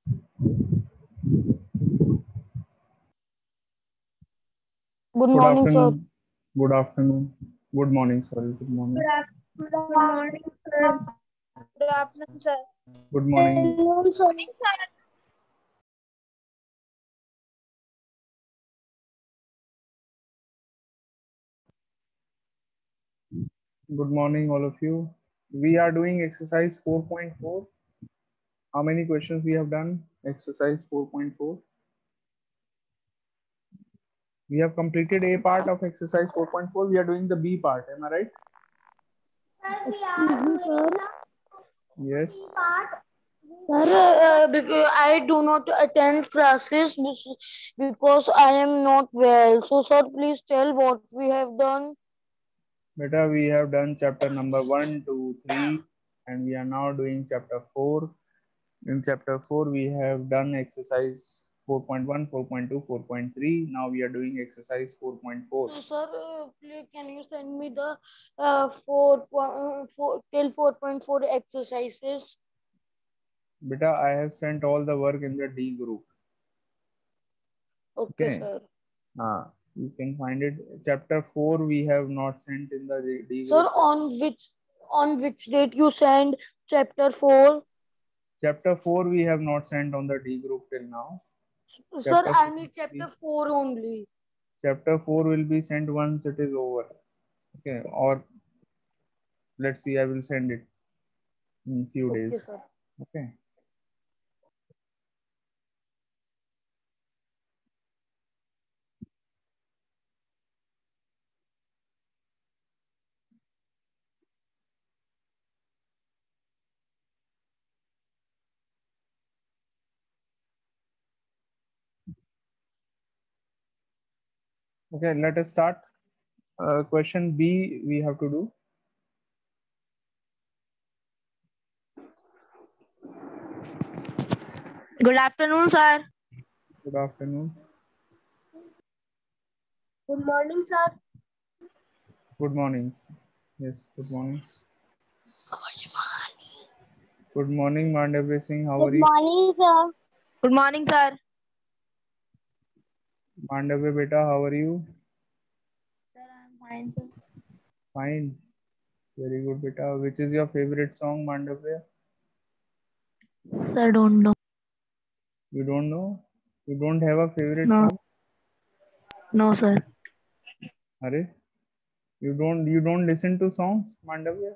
Good Good morning, sir. afternoon. Good afternoon. Good morning. Sorry. Good morning. Good morning, sir. Good afternoon, sir. Good morning. Good morning, all of you. We are doing exercise 4.4. How many questions we have done? Exercise 4.4. We have completed A part of exercise 4.4. We are doing the B part. Am I right? Excuse me, sir. Yes. Sir, because I do not attend classes because I am not well. So, sir, please tell what we have done. Beta, we have done chapter number 1, 2, 3, and we are now doing chapter 4. In chapter 4, we have done exercise 4.1, 4.2, 4.3. Now we are doing exercise 4.4. So, sir, please can you send me the 4 till 4.4 exercises? Beta, I have sent all the work in the D group. Okay, Okay. sir. You can find it. Chapter 4 we have not sent in the D Sir, group. on which date you send chapter 4? Chapter 4 we have not sent on the D group till now. Sir, Chapter I 4, need chapter 4 only. chapter 4 will be sent once it is over. Okay, or let's see, I will send it in few Okay, days. sir. Okay. Okay, let us start. Question B we have to do. Good afternoon, sir. Good afternoon. Good morning, sir. Good morning. Yes, good morning. Good morning, Mandav Singh. How are Good you? morning, sir. Good morning, sir. Mandav beta, how are you? Sir, I'm fine, sir. Fine. Very good beta. Which is your favorite song, Mandav? Sir, don't know. You don't know? You don't have a favorite No, song? no, sir. Are you don't listen to songs, Mandavya?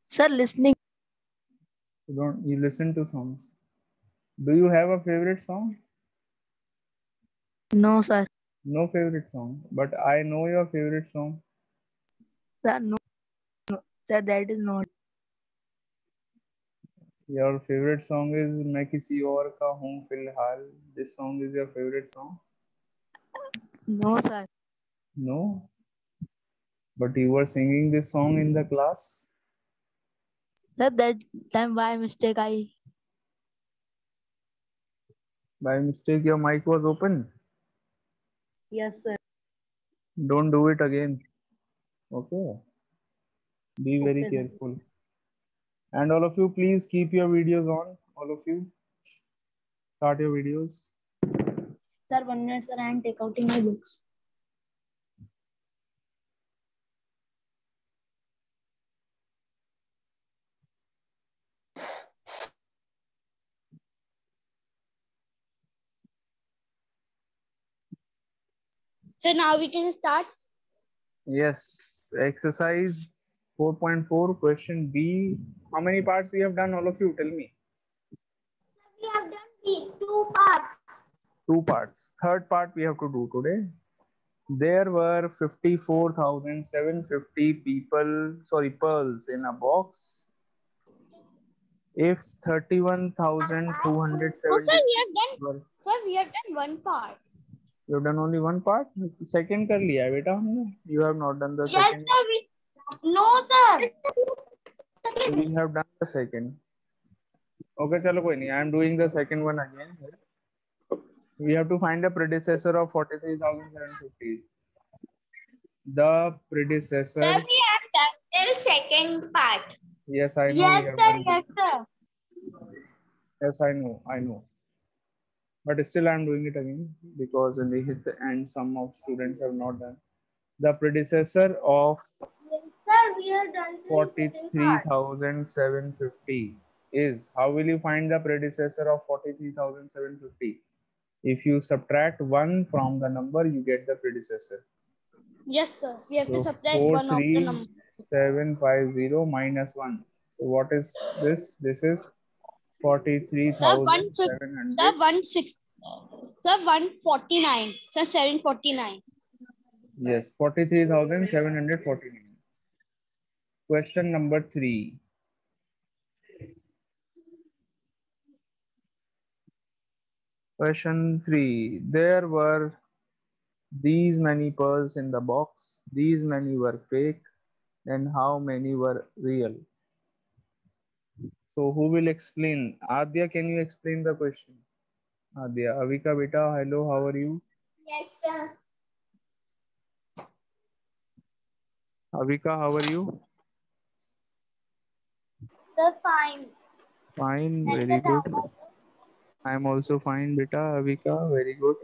Sir, listening. You listen to songs. Do you have a favorite song? No, sir. No favorite song, but I know your favorite song. Sir, no. Sir, that is not. Your favorite song is मैं किसी और का हूँ फिलहाल. This song is your favorite song? No, sir. No, but you were singing this song in the class. Sir, that time by mistake I. By mistake, your mic was open. Yes, sir. Don't do it again. Okay. Be very Okay, sir. careful. And all of you, please keep your videos on. All of you, start your videos. Sir, 1 minute, sir. I am take out in my books. So now we can start. Yes, exercise 4.4, question B. How many parts we have done, all of you? Tell me. We have done 2 parts. 2 parts. Third part we have to do today. There were 54,750 pearls in a box. If 31,276 were. Sir, we have done 1 part. You have done only one part? Second कर लिया है बेटा हमने. You have not done the Yes, second. sir. No, sir. We have done the second. Okay, चलो कोई नहीं. I am doing the second one again. We have to find the predecessor of 43,750. The predecessor. Sir, we have done till second part. Yes, I know. Yes, We have sir. done. Yes, sir. Yes, I know. but still I'm doing it again because in the end some of students have not done. The predecessor of Sir, we have done the second part. 43,750 is, how will you find the predecessor of 43,750? If you subtract 1 from the number, you get the predecessor. Yes, sir. We have to So subtract one of the number. 43750 minus 1. So what is this? This is Sir, 43,700. 149. Sir, 749. Yes, 43,749. Question number 3. Question 3. There were these many pearls in the box. These many were fake. And how many were real? So who will explain? Adya, can you explain the question? Adya, Avika beta, hello, how are you? Yes, sir. Avika, how are you? Sir, fine. Fine, And very the good. doubt. I am also fine, beta. Avika, very good.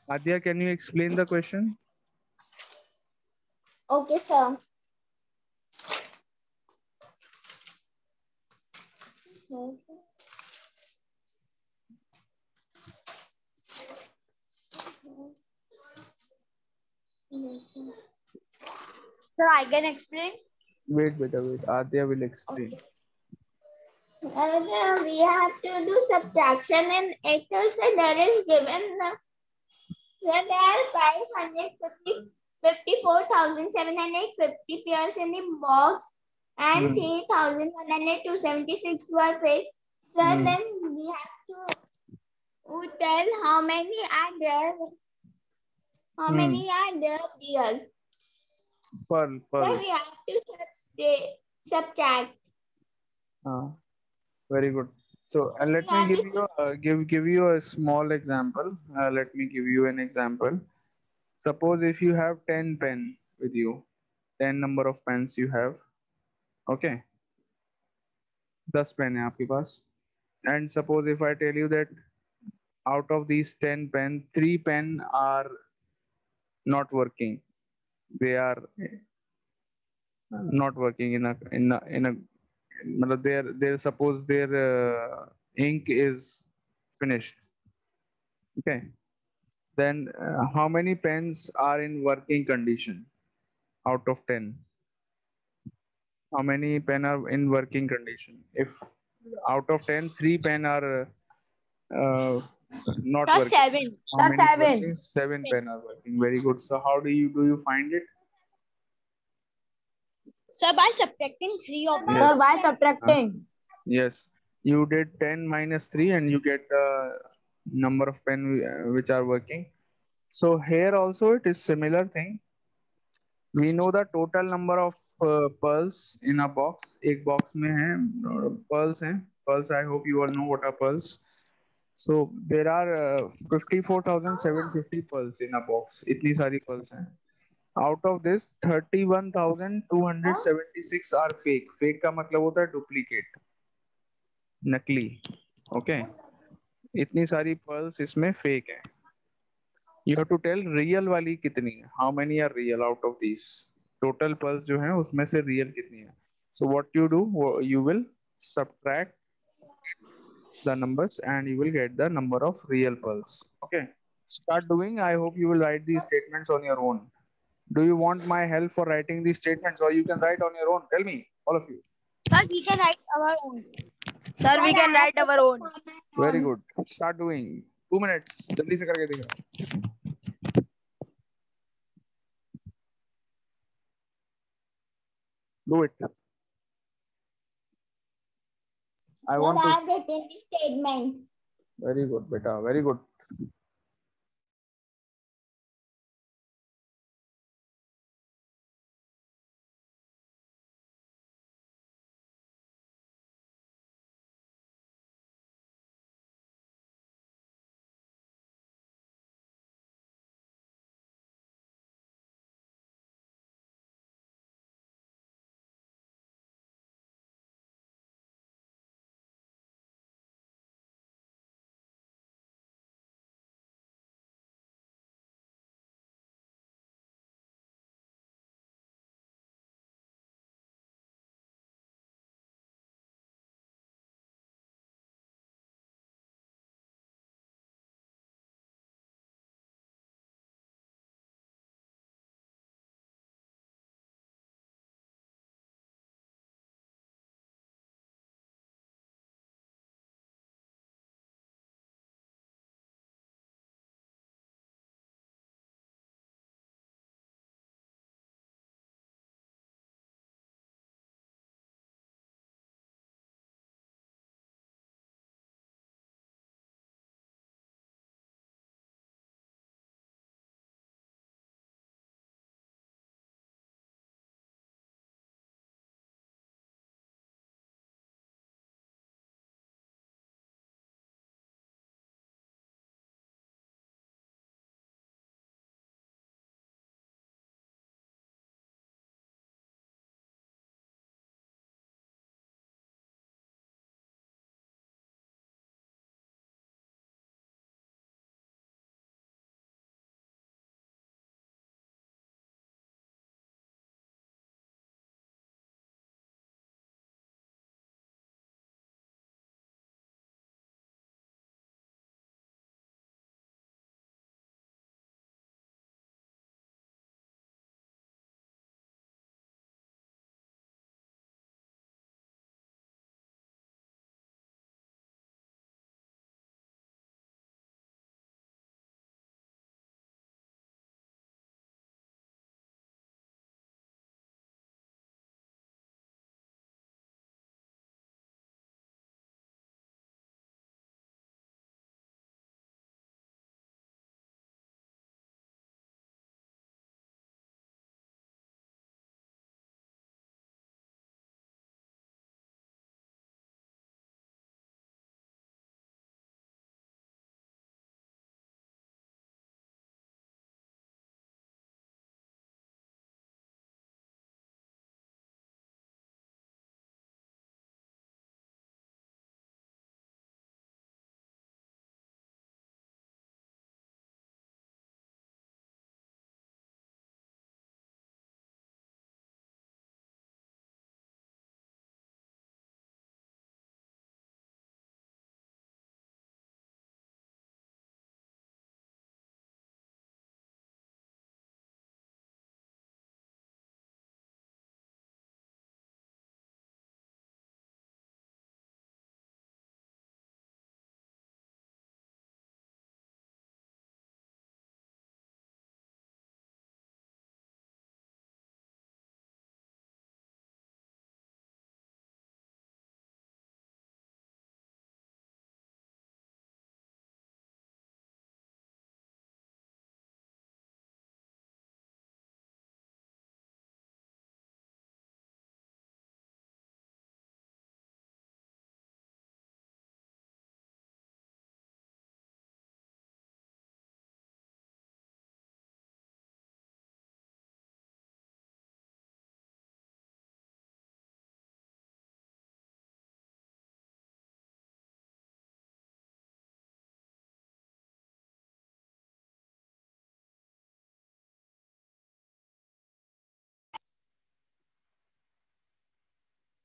Adya, can you explain the question? Okay, sir. Sir, I can explain. Wait, beta, wait. Adya will explain. Okay. And we have to do subtraction in it. So there is given. So there are 54,750 pairs in the box and 3,176 were fake. So then we have to tell how many are there. How many are there real? Pearl, So pearls. we have to subtract. Very good. So let me give you give you a small example. Let me give you an example. Suppose if you have 10 pen with you, 10 number of pens you have. Okay. 10 pen है आपके पास. And suppose if I tell you that out of these 10 pen, 3 pen are not working. They are not working in a मतलब they're suppose their ink is finished. Okay. Then how many pens are in working condition out of 10? How many pen are in working condition? If out of 10, 3 pen are not Sir, working. 7. How Sir, many are 7. working? 7 pen are working. Very good. So how do you find it? Sir, by subtracting 3 of them. Yes. Sir, by subtracting. Yes. You did 10 minus 3 and you get the number of pen which are working. So here also it is similar thing. We know the total number of pearls in a box. एक box में है pearls हैं. Pearls, I hope you all know what are pearls. So there are 54,750 pearls in a box. इतनी सारी pearls हैं. Out of this 31,276 are fake. Fake का मतलब होता है duplicate, नकली. Okay. इतनी सारी pearls इसमें fake है. You have to tell real वाली कितनी है. How many are real out of these? Total pearls जो हैं उसमें से real कितनी है. So what you do, you will subtract the numbers and you will get the number of real pearls. Okay. Start doing. I hope you will write these statements on your own. Do you want my help for writing these statements or you can write on your own? Tell me, all of you. Sir, we can write our own. Sir, we can write our own. Very good. Start doing. 2 minutes. जल्दी से करके दिखा. Do it. I want to. I have written the statement. Very good, beta. Very good.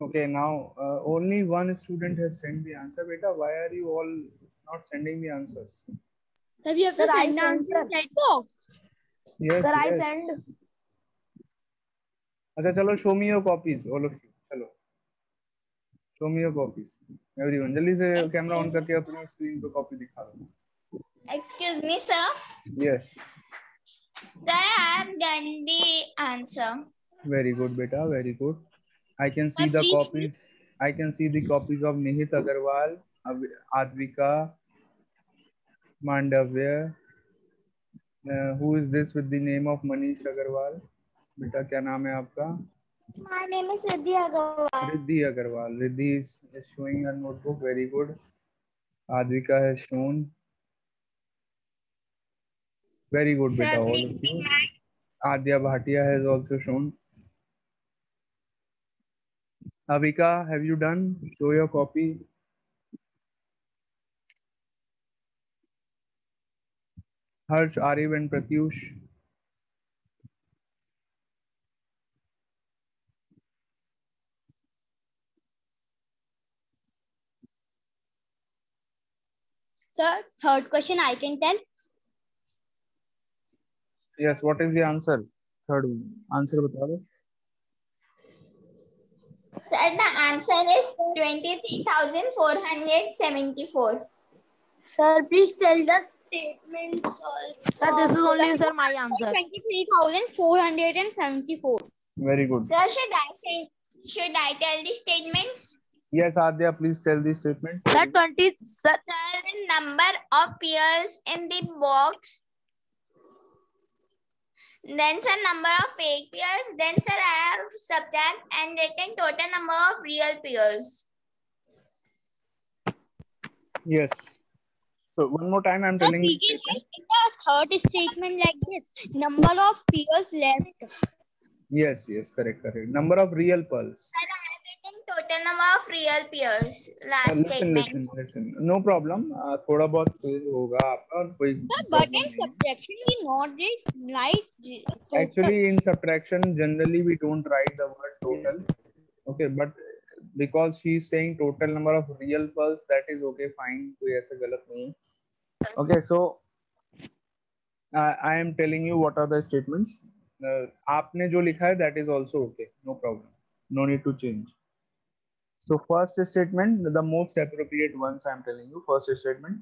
Okay, now only one student has sent the answer. Beta, why are you all not sending the answers? Sir, we have to send the answer in chat box. Yes, Sir, I yes. send. अच्छा चलो, show me your copies, all of you. चलो, show me your copies. Everyone, जल्दी से camera on करके अपने screen पे copy दिखा दो. Excuse me, sir. Yes. Sir, I have done the answer. Very good, beta. Very good. I can see Sir, the please copies. I can see the copies of Nihit Agarwal, Advika, Mandavya. Who is this with the name of Manish Agarwal? बेटा क्या नाम है आपका? My name is Riddhi Agarwal. Riddhi Agarwal. Riddhi is showing her notebook. Very good. Advika has shown. Very good, Sir, beta. All please of see you. my. Adya Bhatia has also shown. Avika, have you done? Show your copy. Harsh, Ariv and Pratyush. Sir, third question I can tell. Yes, what is the answer? Third one. Answer bata do. Sir, the answer is 23,474. Sir, please tell the statements also. Sir, this is only sir my answer. 23,474. Very good. Sir, should I tell the statements? Yes, Adya, please tell the statements. Sir, 20. Sir, The number of pairs in the box. Then sir, number of fake pairs. Then sir, I have subtract and written total number of real pairs. Yes. So one more time, I'm Sir, telling you. we can write the third statement like this. Number of pairs left. Yes, yes, correct, correct. Number of real pearls. Sir, I have written total number of real pairs. Last Listen, statement. listen. No problem. थोड़ा बहुत change होगा आपका, कोई Sir, but problem in नहीं है. subtraction we not write total. Actually, in subtraction, generally we don't write the word total. Okay, but because she's saying total number of real pearls, that is okay, fine. कोई ऐसा गलत नहीं है. Okay, so I am telling you what are the statements. आपने जो लिखा है, that is also okay. No problem. No need to change. So first statement, the most appropriate ones I am telling you. First statement,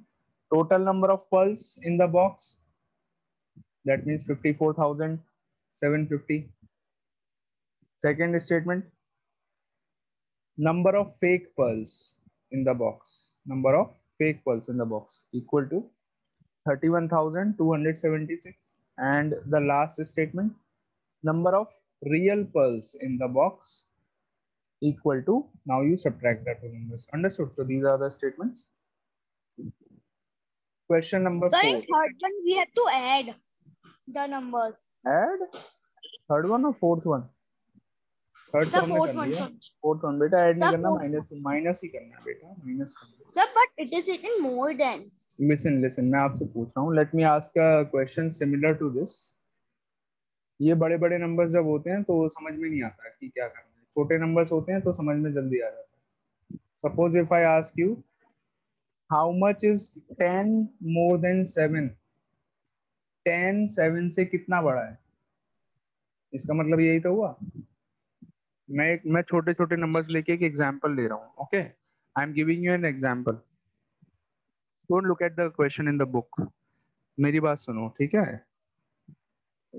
total number of pearls in the box. That means 54,750. Second statement, number of fake pearls in the box. Number of fake pearls in the box equal to 31,276. And the last statement, number of real pearls in the box equal to, now you subtract that two numbers. Understood? So these are the statements. Question number Sir, 4. in third one we have to add the numbers. Add? Third one or fourth one? Third Sir, तो हमने fourth कर one. लिया. Sir, Fourth one बेटा add नहीं Sir, करना, fourth minus ही करना है बेटा, minus. sir, but it is written more than. Listen, मैं आपसे पूछ रहा हूँ. Let me ask a question similar to this. ये बड़े नंबर्स जब होते हैं तो समझ में नहीं आता कि क्या करना है. छोटे नंबर्स होते हैं तो समझ में जल्दी आ जाता है. Suppose if I ask you, how much is 10 more than 7? 10 7 से कितना बड़ा है? इसका मतलब यही तो हुआ. मैं छोटे नंबर्स लेके एक एग्जांपल ले रहा हूँ. Okay, I am giving you an example. Don't look at the question in the book. मेरी बात सुनो, ठीक है?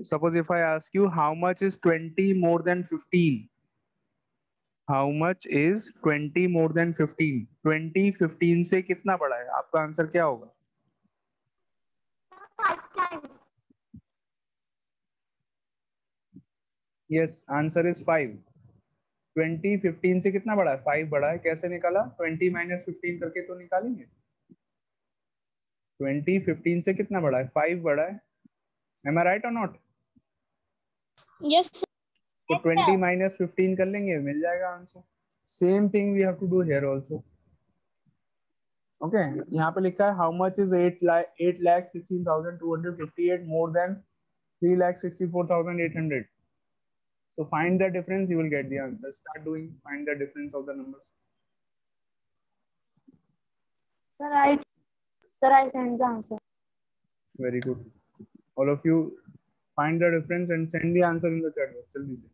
Suppose if I ask you, how much is 20 more than 15? How much is 20 more than 15? 20 15 से कितना बड़ा है? आपका आंसर क्या होगा? Yes, answer is 5. 20 15 से कितना बड़ा है? 5 बड़ा है. कैसे निकाला? 20 minus 15 करके तो निकालेंगे. 20 15 से कितना बड़ा है? 5 बड़ा है. Am I right or not? Yes, sir. तो 20 minus 15 कर लेंगे, मिल जाएगा answer. Same thing we have to do here also. Okay, यहाँ पे लिखा है how much is 8,16,258 more than 3,64,800. So find the difference, you will get the answer. Start doing, find the difference of the numbers. Sir, I sent the answer. Very good. All of you find the difference and send the answer in the chat box. Jaldi se.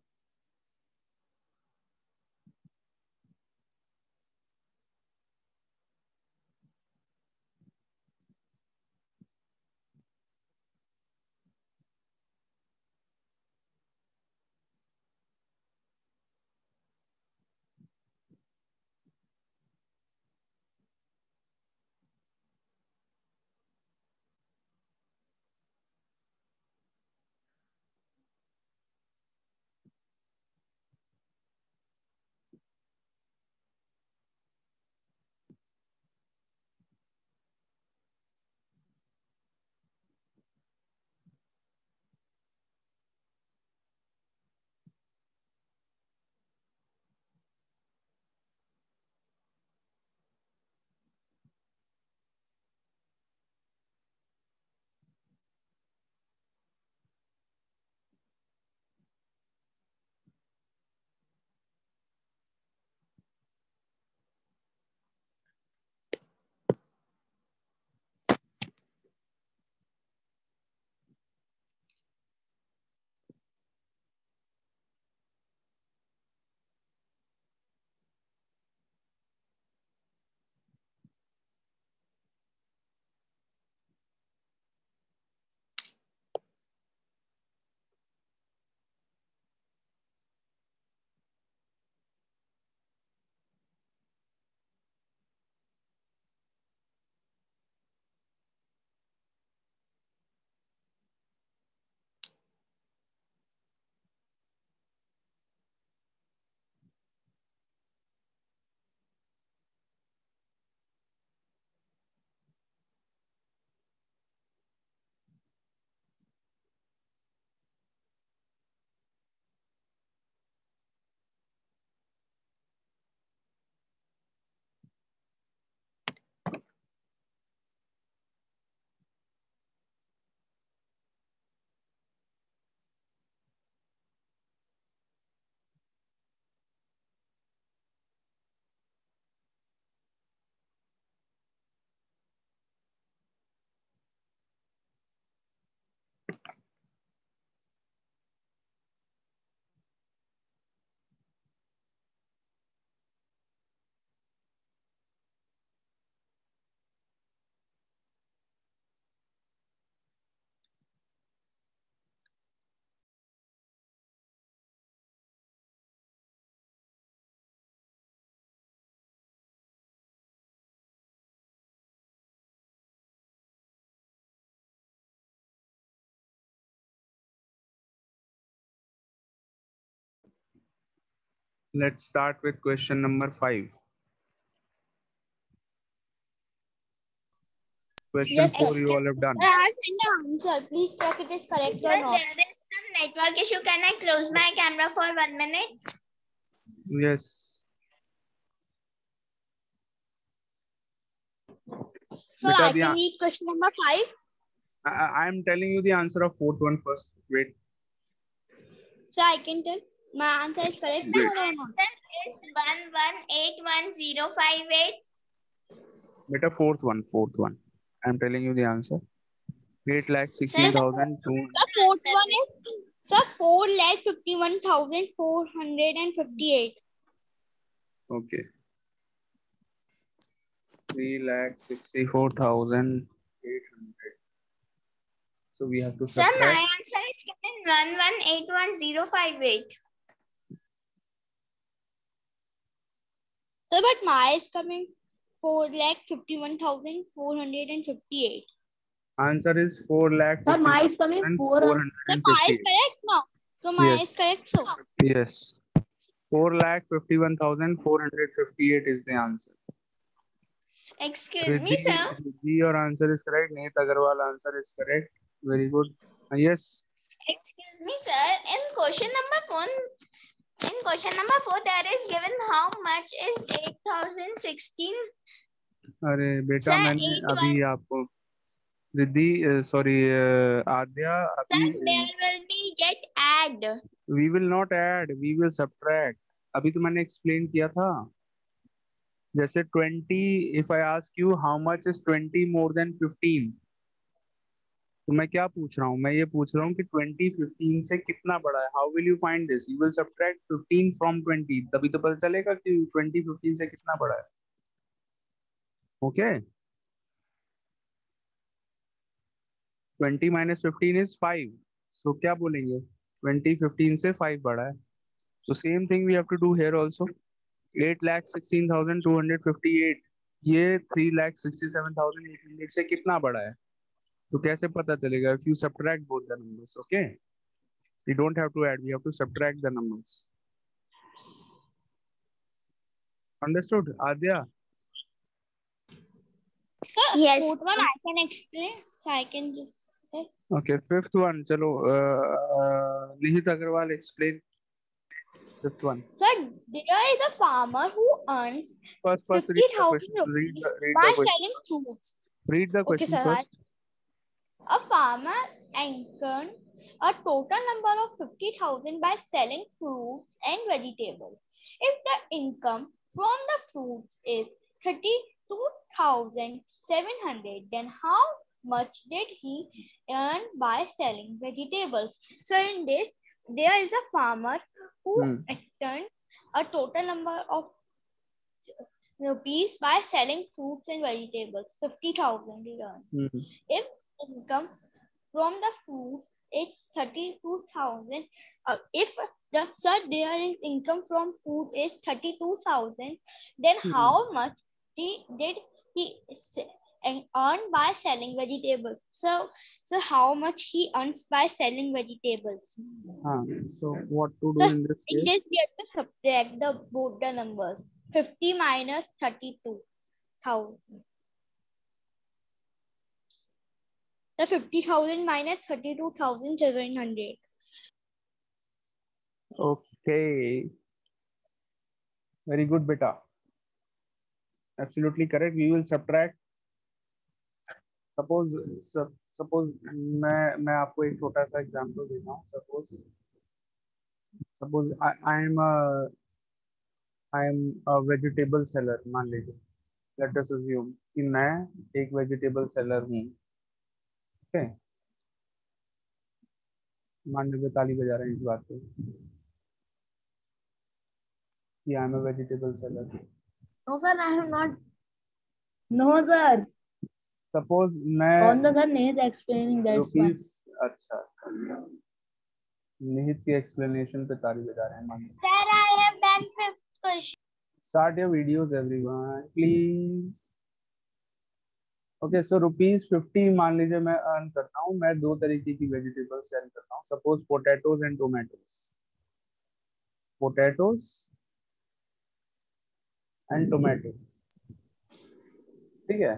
Let's start with question number 5. Question Yes, sir. 4 you all have done. I have sent the answer. Please check it is correct or Sir, not. there is some network issue. Can I close my camera for 1 minute? Yes. So Beta, I can read question number 5. I am telling you the answer of fourth one first. Wait. So I can tell my answer is correct Wait. or not. Answer is 11811058. Beta, fourth one. I am telling you the answer. 8,16,002. The fourth one is sir 4,51,458. Okay. 3,64,800. So we have to Sir, my subtract. answer is coming 11811058. Sir, but my is coming 4,51,458. Answer is 4,00,000. Sir, my is coming 4. So my is correct now. So my Yes. is correct. So Yes. 4,51,458 is the answer. Excuse me, sir. Your answer is correct. Nate Agarwal answer is correct. Very good. Yes. Excuse me, sir. In question number 4, there is given how much is 8,016. अरे बेटा Sir, मैंने 81. अभी आपको Riddhi sorry आद्या Sir, अभी there will be get add. We will not add, we will subtract. अभी तो मैंने explain किया था. जैसे 20, if I ask you how much is 20 more than 15, तो मैं क्या पूछ रहा हूँ? मैं ये पूछ रहा हूँ कि 20 15 से कितना बड़ा है. How will you find this? You will subtract 15 from 20. तभी तो पता चलेगा कि 20 15 से कितना बड़ा है. Okay? 20 minus 15 is 5. So क्या बोलेंगे? 20 15 से 5 बड़ा है. So same thing we have to do here also. 8,16,258 ये 3,67,800 से कितना बड़ा है? तो कैसे पता चलेगा? If you subtract both the numbers, okay? We don't have to add, we have to subtract the numbers. Understood, Adya? Sir, Yes. fourth one I can explain. So I can just. Okay, fifth one. चलो, Nihit Agarwal, explain. Fifth one. Sir, there is a farmer who earns First read the 50,000 question. Read rupees the by question. selling fruits. Read the Okay, question sir. first. A farmer earned a total number of 50,000 by selling fruits and vegetables. If the income from the fruits is 32,700, then how much did he earn by selling vegetables? So in this, there is a farmer who earned a total number of rupees by selling fruits and vegetables. 50,000 he earned. If income from the fruits is 32,000, if the there is income from food is 32,000, then how much did he earn by selling vegetables? So how much he earns by selling vegetables? So what to do So in this in case? this we have to subtract both the numbers. 50 minus 32,000. The 50,000 minus 32,700. Okay. Very good, beta. Absolutely correct. We will subtract. Suppose मैं आपको एक छोटा सा example देता हूँ. Suppose I am a vegetable seller. मान लीजिए. Let us assume कि मैं एक vegetable seller हूँ. Okay. मान लीजिए ताली बजा रहे हैं इस बात पे. कि I am a vegetable seller. No, sir, I have not. No, sir. Suppose मैं On the sir, Nate explaining that's why. Rupees. अच्छा, निहित की एक्सप्लेनेशन पे ताली बजा रहे हैं. मान लीजिए. Sir, I have done fifth question. Start your videos, everyone, please. Okay, so ₹50 मान लीजिए मैं अर्न करता हूँ. मैं दो तरीके की वेजिटेबल सेल करता हूँ. Suppose potatoes and tomatoes. Potatoes and tomato. ठीक है.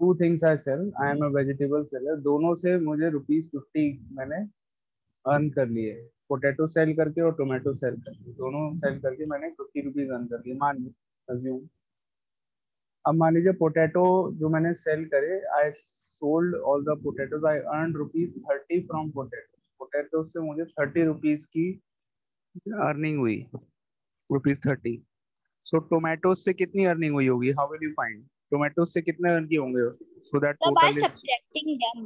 Two things I sell. I am a vegetable seller. दोनों से मुझे ₹50 मैंने अर्न कर लिए. पोटैटो सेल करके और टोमेटो सेल करके, दोनों सेल करके मैंने ₹50 अर्न कर लिए. मान लीजिए. अब मान लीजिए पोटैटो जो मैंने सेल करे, I sold all the potatoes. I earn ₹30 from potato. Potato से मुझे ₹30 की अर्निंग हुई. ₹30. सो टोमेटोज से कितनी अर्निंग हुई होगी? How will you find? Tomatoes से कितने अर्न किए होंगे? So that So by total is. subtracting them.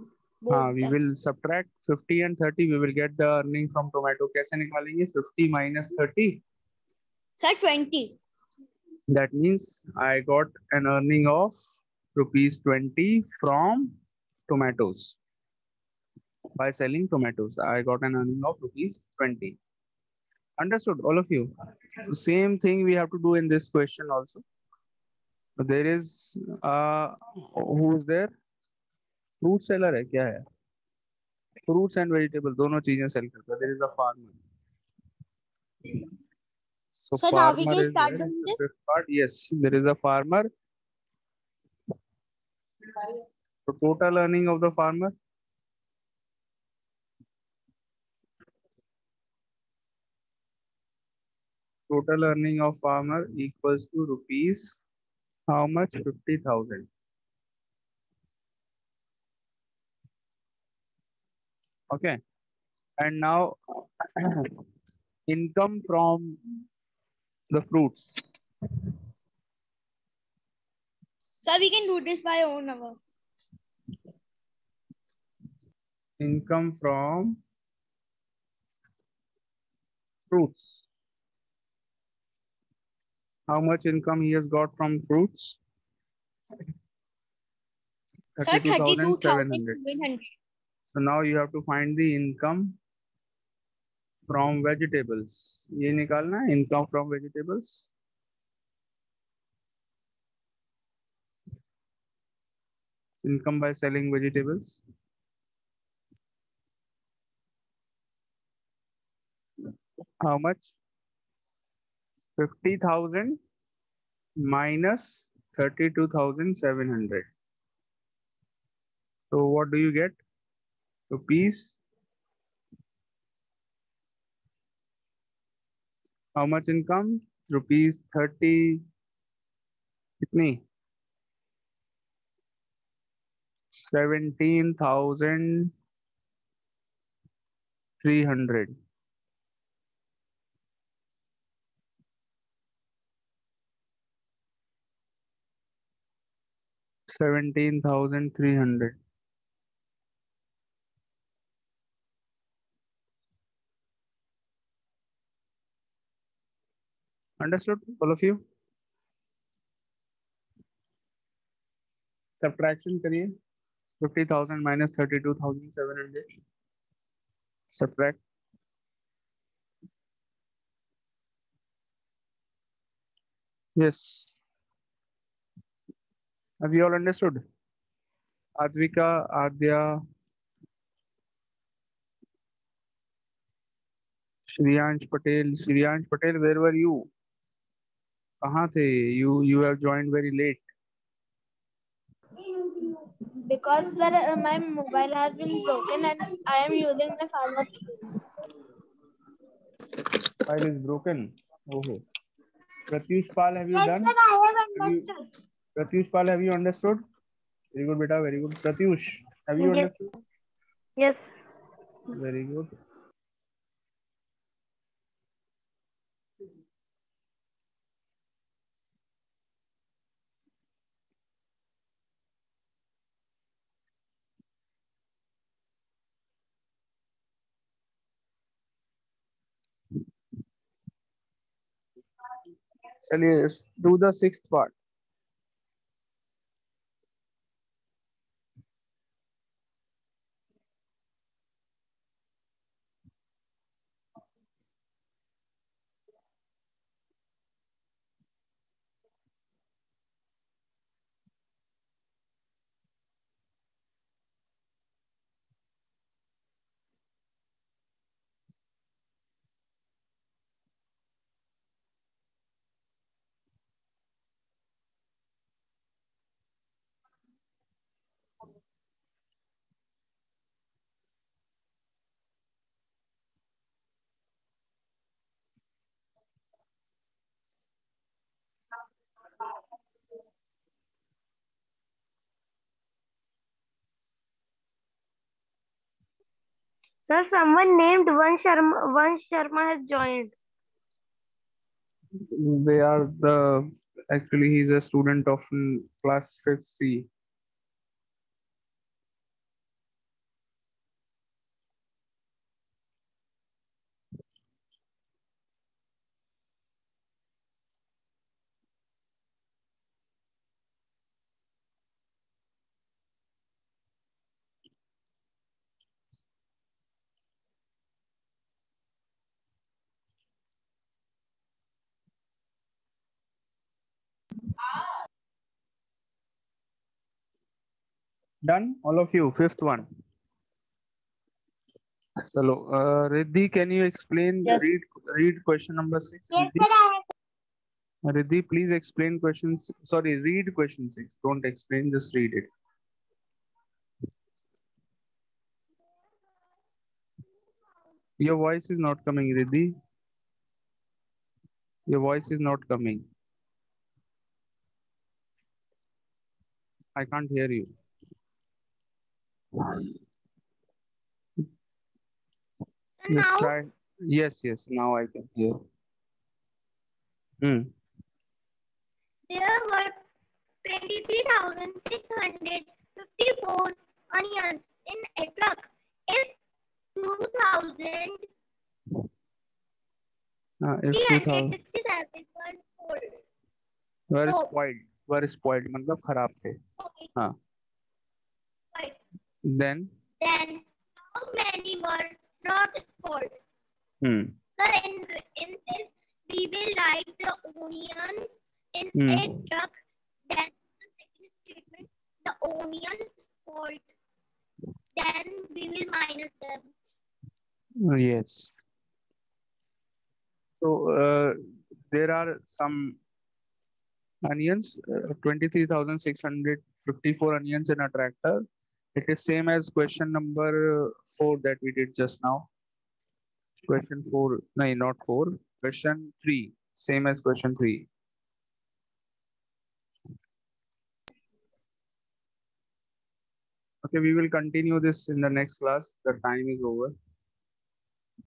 हाँ, we will subtract 50 and 30. We will get the earning from tomato. कैसे निकालेंगे? 50 minus 30. Sir, 20. That means I got an earning of ₹20 from tomatoes. By selling tomatoes, I got an earning of ₹20. Understood, all of you? So same thing we have to do in this question also. So there is who is there? Fruit seller है क्या है? Fruits and vegetable दोनों चीजें cell करता है. There is a farmer. So now we farmer can is start there in doing the this. fifth part. Yes, there is a farmer. So total earning of the farmer. Total earning of farmer equals to rupees. How much? 50,000. Okay. And now Income from the fruits. So we can do this by own hour. Income from fruits. How much income he has got from fruits? Sir, 32,700. 32,700. So now you have to find the income from vegetables. ये निकालना है income from vegetables. Income by selling vegetables. How much? 50,000 minus 32,700. So what do you get? Rupees. How much income? Rupees 30. कितनी? 17,300. 17,300. Understood, all of you? Subtraction करिए. 50,000 minus 32,700. Subtract. Yes. Have you all understood? Advika, Adya, Shriyansh Patel, where were you? कहाँ थे? You have joined very late. Because sir, my mobile has been broken and I am using my father's phone. File is broken. Oh. Pratyush Pal, have you Yes, done? sir, I have understood. Pratyush Pal, have you understood? Very good, beta. Very good. Pratyush, have you Yes. understood? Yes. Very good. चलिए, do the sixth part. Sir, someone named Vansh Sharma has joined. They are the, actually he's a student of class 5th C. Done, all of you. Fifth one. Hello, Riddhi, can you explain? Yes. Read question number 6. Yes, sir, I have. Riddhi, please explain questions. Sorry, read question 6. Don't explain, just read it. Your voice is not coming, Riddhi. Your voice is not coming. I can't hear you. So Just now, try. Yes, yes. Now I can hear. Hmm. There were 23,654 onions in a truck. If 2,367 If 2000 were spoiled. were spoiled, मतलब खराब थे. हाँ. Then. Then how many were not spoiled? Sir, in this we will write the onion in a truck. Then the second statement, the onion spoiled. Then we will minus them. Yes. So there are some onions, 23,654 onions in a tractor. It is same as question number 4 that we did just now. Question 4, no, not 4. Question 3, same as question 3. Okay, we will continue this in the next class. The time is over.